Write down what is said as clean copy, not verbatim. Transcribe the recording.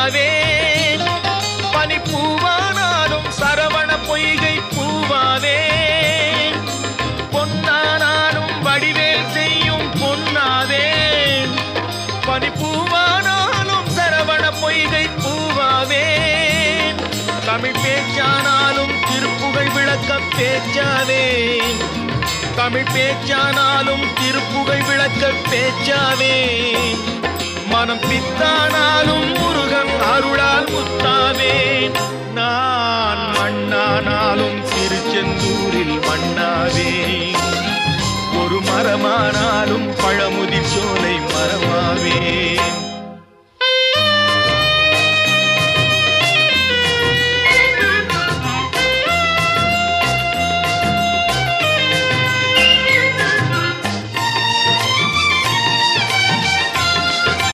பூவாவேன். பனிப்பூவானாலும் சரவண பொய்கை பூவாவேன். பொன்னானாலும் வடிவேல் செய்யும் பொன்னாவேன். பனிப்பூவானாலும் சரவண பொய்கை பூவாவேன். தமிழ் பேச்சானாலும் திருப்புகழ் விளக்க பேச்சாவேன். தமிழ் பேச்சானாலும் திருப்புகழ் விளக்க பேச்சாவேன். மனம் பித்தானாலும்